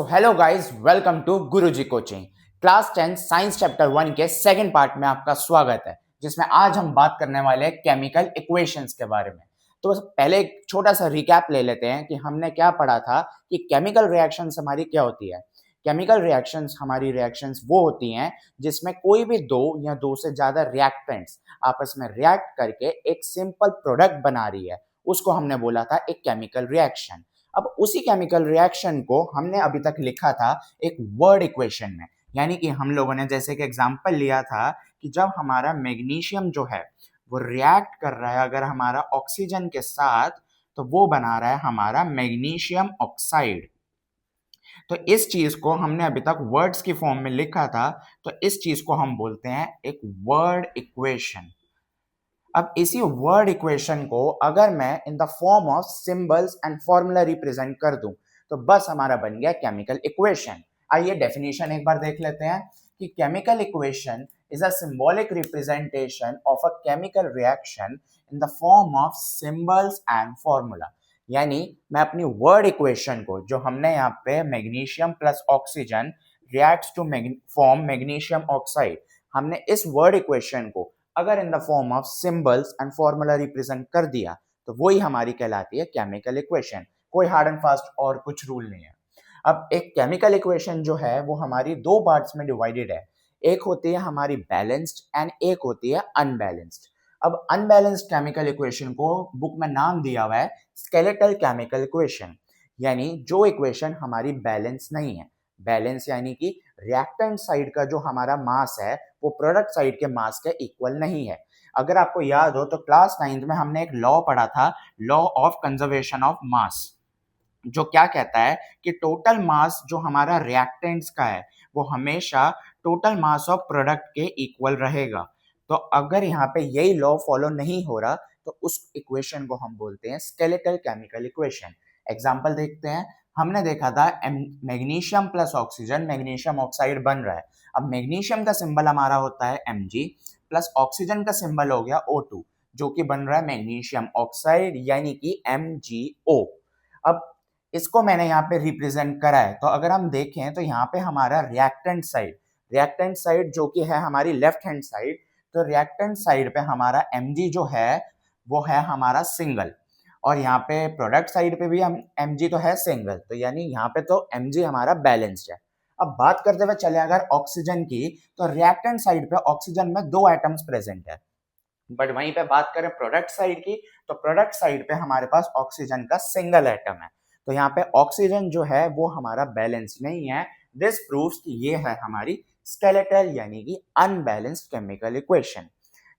तो hello guys, welcome to Guruji coaching. Class 10 science chapter 1 के second part में आपका स्वागत है, जिसमें आज हम बात करने वाले हैं केमिकल इक्वेशंस के बारे में। तो बस पहले एक छोटा सा रिकैप ले लेते हैं कि हमने क्या पढ़ा था कि केमिकल रिएक्शंस हमारी क्या होती है। केमिकल रिएक्शंस हमारी रिएक्शंस वो होती हैं जिसमें कोई भी दो या दो से ज्यादा रिएक्टेंट्स आपस में रिएक्ट करके एक सिंपल प्रोडक्ट बना रही है, उसको हमने बोला था एक केमिकल रिएक्शन। अब उसी केमिकल रिएक्शन को हमने अभी तक लिखा था एक वर्ड इक्वेशन में, यानी कि हम लोगों ने जैसे कि एग्जांपल लिया था कि जब हमारा मैग्नीशियम जो है वो रिएक्ट कर रहा है अगर हमारा ऑक्सीजन के साथ, तो वो बना रहा है हमारा मैग्नीशियम ऑक्साइड। तो इस चीज को हमने अभी तक वर्ड्स की फॉर्म में लिखा था, तो इस चीज को हम बोलते हैं एक वर्ड इक्वेशन। अब इसी वर्ड इक्वेशन को अगर मैं इन the form of symbols and formula represent कर दूं, तो बस हमारा बन गया केमिकल इक्वेशन। आइए डेफिनेशन एक बार देख लेते हैं कि chemical equation is a symbolic representation of a chemical reaction in the form of symbols and formula. यानी मैं अपनी वर्ड इक्वेशन को, जो हमने यहाँ पे magnesium plus oxygen reacts to form magnesium oxide, हमने इस वर्ड इक्वेशन को अगर in the form of symbols and formula represent कर दिया, तो वही हमारी कहलाती है केमिकल इक्वेशन। कोई हार्ड एंड फास्ट और कुछ रूल नहीं है। अब एक केमिकल इक्वेशन जो है वो हमारी दो पार्ट्स में डिवाइडेड है। एक होती है हमारी बैलेंस्ड एंड एक होती है अनबैलेंस्ड। अब अनबैलेंस्ड केमिकल इक्वेशन को बुक में नाम दिया हुआ है स्केलेटल केमिकल इक्वेशन, यानी जो इक्वेशन हमारी बैलेंस नहीं है। बैलेंस यानी कि रिएक्टेंट साइड का जो हमारा मास है वो प्रोडक्ट साइड के मास के इक्वल नहीं है। अगर आपको याद हो तो क्लास 9th में हमने एक लॉ पढ़ा था, law of conservation of mass, जो क्या कहता है कि टोटल मास जो हमारा रिएक्टेंट्स का है वो हमेशा टोटल मास ऑफ प्रोडक्ट के इक्वल रहेगा। तो अगर यहाँ पे यही लॉ फॉलो नहीं हो रहा, तो उस इक्वेशन को हम बोलते हैं स्केलेटल केमिकल इक्वेशन। एग्जांपल देखते हैं। हमने देखा था magnesium plus oxygen magnesium oxide बन रहा है। अब मैग्नीशियम का सिंबल हमारा होता है Mg, प्लस ऑक्सीजन का सिंबल हो गया O2, जो कि बन रहा है मैग्नीशियम ऑक्साइड यानी कि MgO। अब इसको मैंने यहाँ पे रिप्रेजेंट करा है, तो अगर हम देखें तो यहाँ पे हमारा रिएक्टेंट साइड जो कि है हमारी लेफ्ट हैंड साइड, तो रिएक्टेंट साइड पे हमारा Mg जो है वो है हमारा सिंगल, और यहाँ पे प्रोडक्ट साइड पे भी हम Mg तो है सिंगल, तो यानी यहाँ पे तो Mg हमारा बैलेंस्ड है। अब बात करते हुए चले अगर ऑक्सीजन की, तो रिएक्टेंट साइड पे ऑक्सीजन में दो एटम्स प्रेजेंट है, बट वहीं पे बात करें प्रोडक्ट साइड की, तो प्रोडक्ट साइड पे हमारे पास ऑक्सीजन का सिंगल एटम है। तो यहाँ पे ऑक्सीजन जो है वो हमारा बैलेंस नहीं है। दिस प्रूव्स कि ये है हमारी स्केलेटल यानी कि unbalanced chemical equation.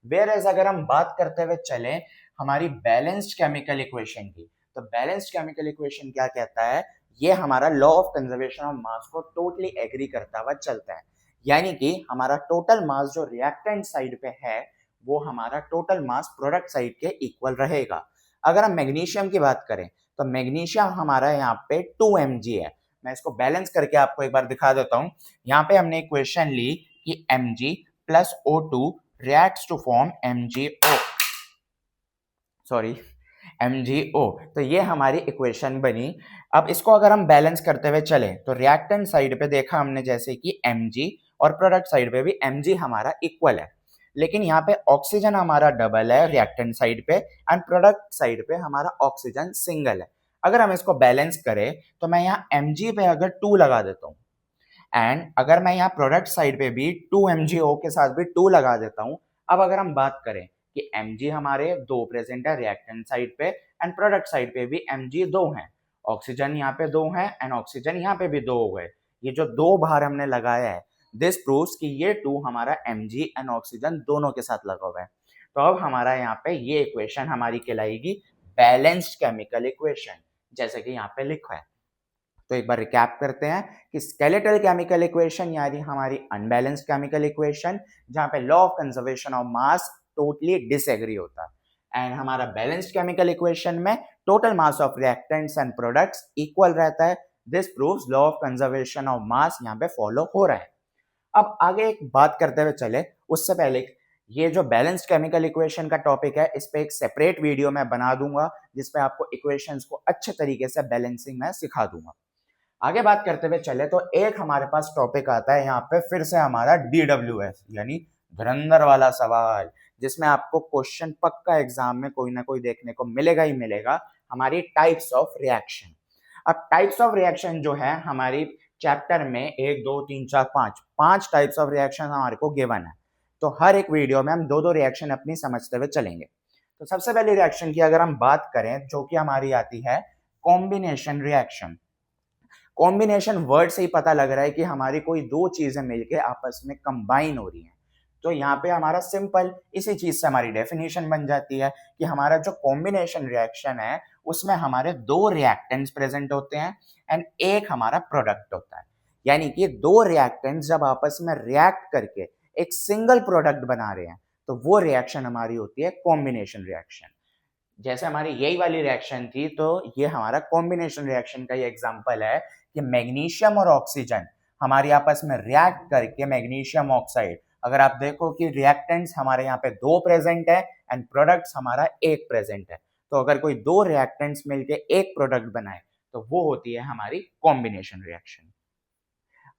Whereas अगर हम बात करते हुए चले हमारी बैलेंस्ड केमिकल इक्वेशन की, तो बैलेंस्ड केमिकल इक्वेशन क्या कहता है, ये हमारा law of conservation of mass को टोटली एग्री करता हुआ चलता है। यानी कि हमारा टोटल मास जो रिएक्टेंट साइड पे है वो हमारा टोटल मास प्रोडक्ट साइड के इक्वल रहेगा। अगर हम मैग्नीशियम की बात करें, तो मैग्नीशियम हमारा यहाँ पे 2 Mg है। मैं इसको बैलेंस करके आपको एक बार दिखा देता हूँ। यहाँ पे हमने इक्वेशन ली कि Mg plus O2 reacts to form MgO, sorry MgO। तो ये हमारी इक्वेशन बनी। अब इसको अगर हम बैलेंस करते हुए चलें, तो रिएक्टेंट साइड पे देखा हमने जैसे कि Mg, और प्रोडक्ट साइड पे भी Mg हमारा इक्वल है, लेकिन यहाँ पे ऑक्सीजन हमारा डबल है रिएक्टेंट साइड पे, एंड प्रोडक्ट साइड पे हमारा ऑक्सीजन सिंगल है। अगर हम इसको बैलेंस करें, तो मैं यहाँ Mg पे अगर 2 लगा देता हूँ, एंड अगर मैं यहाँ प्रोडक्ट साइड पे भी 2 MgO के साथ भी 2 लगा देता हूँ। अब अगर हम बात करें कि Mg हमारे दो प्रेजेंट है रिएक्टेंट साइड पे, एंड प्रोडक्ट साइड पे भी Mg दो हैं, ऑक्सीजन यहाँ पे दो हैं एंड ऑक्सीजन यहाँ पे भी दो हो गए। ये जो दो बार हमने लगाया है, दिस प्रूव्स कि ये 2 हमारा Mg एंड ऑक्सीजन दोनों के साथ लगा हुआ है। तो अब हमारा यहाँ पे ये इक्वेशन हमारी कहलाएगी बैलेंस्ड केमिकल इक्वेशन, जैसे कि यहाँ पे लिखा है। तो एक बार रिकैप करते हैं कि स्केलेटल केमिकल इक्वेशन यानी हमारी अनबैलेंस्ड केमिकल इक्वेशन, जहां पे law of conservation of mass totally disagree होता है, एंड हमारा बैलेंस्ड केमिकल इक्वेशन में total mass of reactants and products equal रहता है। This proves law of conservation of mass यहाँ पे फॉलो हो रहा है। अब आगे एक बात करते हुए चले, उससे पहले ये जो बैलेंस्ड केमिकल इक्वेशन का टॉपिक है, इस पे एक सेपरेट वीडियो मैं बना दूंगा जिसपे आपको इक्वेशंस को अच्छे तरीके से बैलेंसिंग में सिखा दूंगा। आगे बात करते हुए चले तो एक हमारे पास टॉपिक आता है यहाँ पे फिर से हमारा DWS यानी धुरंधर वाला सवाल, जिसमें आपको क्वेश्चन पक्का एग्जाम में कोई ना कोई देखने को मिलेगा ही मिलेगा, हमारी टाइप्स ऑफ रिएक्शन। अब टाइप्स ऑफ रिएक्शन जो है हमारी चैप्टर में 1 2 3 4 5 टाइप्स ऑफ रिएक्शन हमारे को गिवन है। तो हर एक वीडियो में हम दो दो रिएक्शन अपनी समझते हुए चलेंगे। तो सबसे पहली रिएक्शन की अगर हम बात करें जो कि हमारी आती है कॉम्बिनेशन रिएक्शन। कॉम्बिनेशन वर्ड से ही पता लग रहा है कि हमारी कोई दो चीजें मिलके आपस में कंबाइन हो रही हैं। तो यहाँ पे हमारा सिंपल इसी चीज से हमारी डेफिनेशन बन जाती है कि हमारा जो कॉम्बिनेशन रिएक्शन है उसमें हमारे दो रिएक्टेंट्स प्रेजेंट होते हैं एंड एक हमारा प्रोडक्ट होता है। यानी कि दो रिएक्टेंट्स जब आपस में रिएक्ट करके एक सिंगल प्रोडक्ट बना रहे हैं तो वो रिएक्शन हमारी होती है कॉम्बिनेशन रिएक्शन। जैसे हमारी यही वाली रिएक्शन थी तो ये हमारा कॉम्बिनेशन रिएक्शन का ये एग्जांपल है कि मैग्नीशियम और ऑक्सीजन हमारी आपस में रिएक्ट करके मैग्नीशियम ऑक्साइड, अगर आप देखो कि रिएक्टेंट्स हमारे यहाँ पे दो प्रेजेंट है एंड प्रोडक्ट्स हमारा एक प्रेजेंट है, तो अगर कोई दो रिएक्टेंट्स मिलके एक प्रोडक्ट बनाए तो वो होती है हमारी कॉम्बिनेशन रिएक्शन।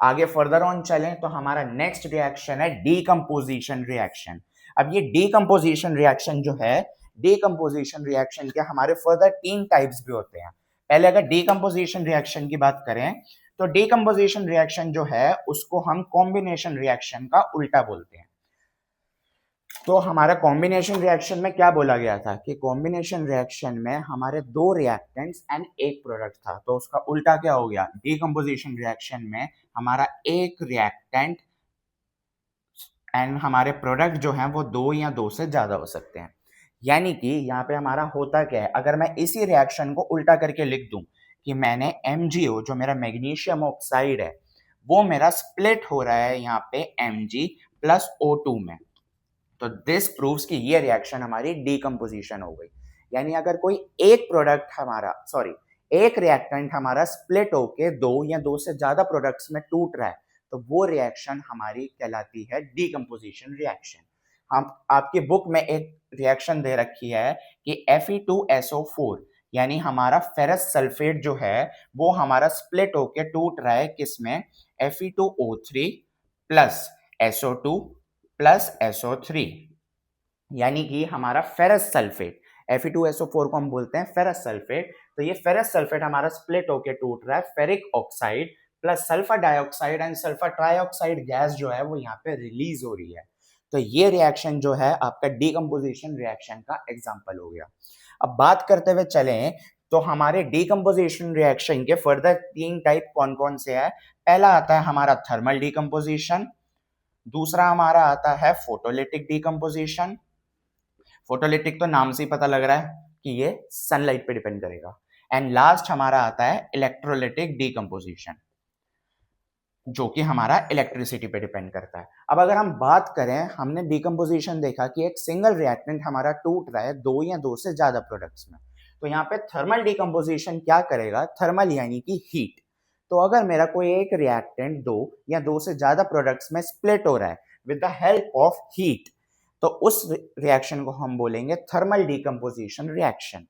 आगे फर्दर ऑन चलें तो हमारा नेक्स्ट रिएक्शन है डीकंपोजिशन रिएक्शन। अब ये डीकंपोजिशन रिएक्शन जो है, डीकंपोजिशन रिएक्शन के हमारे फर्दर तीन टाइप्स भी होते हैं। पहले अगर डीकंपोजिशन रिएक्शन की बात करें तो डीकंपोजिशन रिएक्शन जो है उसको हम कॉम्बिनेशन रिएक्शन का उल्टा बोलते हैं। तो हमारा कॉम्बिनेशन रिएक्शन में क्या बोला गया था कि कॉम्बिनेशन रिएक्शन में हमारे दो रिएक्टेंट्स एंड एक प्रोडक्ट था, तो उसका उल्टा क्या हो गया, डीकंपोजिशन रिएक्शन में हमारा एक रिएक्टेंट एंड हमारे प्रोडक्ट जो हैं वो दो या दो से ज्यादा हो सकते हैं। यानी कि यहाँ पे हमारा होता क्या है, अगर मैं इसी रिएक्शन को उल्टा करके लिख दूं कि मैंने MgO जो मेरा मैग्नीशियम ऑक्साइड है वो मेरा स्प्लिट हो रहा है यहाँ पे Mg प्लस O2 में, तो दिस प्रूव्स कि ये रिएक्शन हमारी डीकंपोजिशन हो गई। यानी अगर कोई एक प्रोडक्ट हमारा एक रिएक्टेंट हमारा स्प्लिट होके दो या दो से ज्यादा प्रोडक्ट्स में टूट रहा है तो वो रिएक्शन हमारी कहलाती है डीकंपोजिशन रिएक्शन। हम आपकी बुक में एक रिएक्शन दे रखी है कि Fe2SO4 यानी हमारा फेरस सल्फेट जो है वो हमारा स्प्लिट होके टूट रहा है किसमें, Fe2O3 plus SO2 plus SO3, यानी कि हमारा फेरस सल्फेट Fe2SO4 को हम बोलते हैं फेरस सल्फेट। तो ये फेरस सल्फेट हमारा स्प्लिट होके टूट रहा है ferric oxide plus sulphur dioxide and sulphur trioxide gas जो है वो यहाँ पे रिलीज हो रही है। तो ये रिएक्शन जो है आपका डीकंपोजिशन रिएक्शन का एग्जांपल हो गया। अब बात करते हुए चलें तो हमारे डीकंपोजिशन रिएक्शन के फर्दर तीन टाइप कौन कौन से है। पहला आता है हमारा थर्मल डीकंपोजिशन, दूसरा हमारा आता है फोटोलिटिक डीकंपोजिशन, फोटोलिटिक तो नाम से ही पता लग रहा है कि ये सनलाइट पे डिपेंड करेगा, एंड लास्ट हमारा आता है इलेक्ट्रोलिटिक डीकंपोजिशन जो कि हमारा इलेक्ट्रिसिटी पे डिपेंड करता है। अब अगर हम बात करें, हमने डीकंपोजिशन देखा कि एक सिंगल रिएक्टेंट हमारा टूट रहा है दो या दो से ज्यादा प्रोडक्ट्स में, तो यहाँ पे थर्मल डीकंपोजिशन क्या करेगा, थर्मल यानी कि हीट। तो अगर मेरा कोई एक रिएक्टेंट दो या दो से ज्यादा प्रोडक्ट्स में स्प्लिट हो रहा है with the help of heat, तो उस रिएक्शन को हम बोलेंगे थर्मल डीकंपोजिशन रिएक्शन।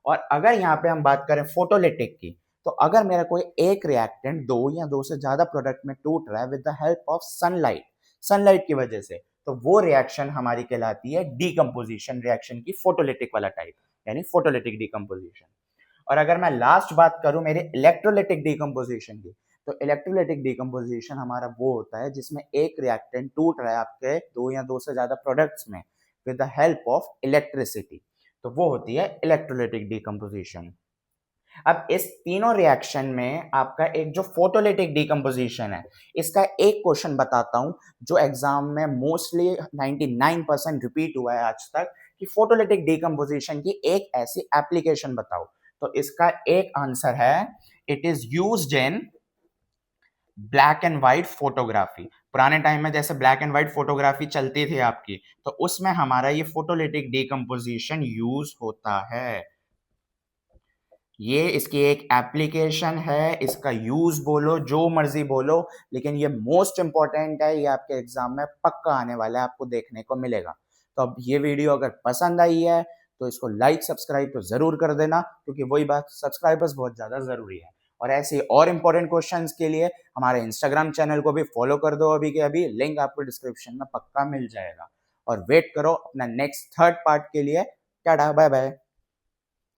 और अगर यहाँ पे हम बात करें फोटोलिटिक की, तो अगर मेरा कोई एक रिएक्टेंट दो या दो से ज्यादा प्रोडक्ट में टूट रहा है with the help of sunlight की वजह से, तो वो रिएक्शन हमारी कहलाती है डीकंपोजिशन रिएक्शन की फोटोलिटिक वाला टाइप, यानी फोटोलिटिक डीकंपोजिशन। और अगर मैं लास्ट बात करूं मेरे इलेक्ट्रोलिटिक डीकंपोजिशन की, तो इलेक्ट्रोलिटिक डीकंपोजिशन हमारा वो होता है जिसमें एक रिएक्टेंट टूट रहा है आपके दो या दो से ज्यादा प्रोडक्ट्स में with the help of electricity, तो वो होती है इलेक्ट्रोलिटिक डीकंपोजिशन। अब इस तीनों रिएक्शन में आपका एक जो फोटोलिटिक डीकंपोजिशन है, इसका एक क्वेश्चन बताता हूं जो एग्जाम में मोस्टली 99% रिपीट हुआ है आज तक कि फोटोलिटिक डीकंपोजिशन की एक ऐसी एप्लीकेशन बताओ। तो इसका एक आंसर है it is used in black and white photography. पुराने टाइम में जैसे ब्लैक एंड व्हाइट फोटोग्राफी चलती थी आपकी, तो उसमें हमारा ये फोटोलिटिक डीकंपोजिशन यूज होता है। ये इसकी एक एप्लीकेशन है, इसका यूज बोलो जो मर्जी बोलो, लेकिन ये मोस्ट इंपॉर्टेंट है, ये आपके एग्जाम में पक्का आने वाला है, आपको देखने को मिलेगा। तो अब ये वीडियो अगर पसंद आई है तो इसको लाइक सब्सक्राइब तो जरूर कर देना, क्योंकि वही बात, सब्सक्राइबर्स बहुत ज्यादा जरूरी है। और ऐसे और इंपॉर्टेंट क्वेश्चंस के लिए हमारे इंस्टाग्राम चैनल को भी फॉलो कर दो अभी के अभी, लिंक आपको डिस्क्रिप्शन में पक्का मिल जाएगा। और वेट करो अपना नेक्स्ट थर्ड पार्ट के लिए। Tata bye bye.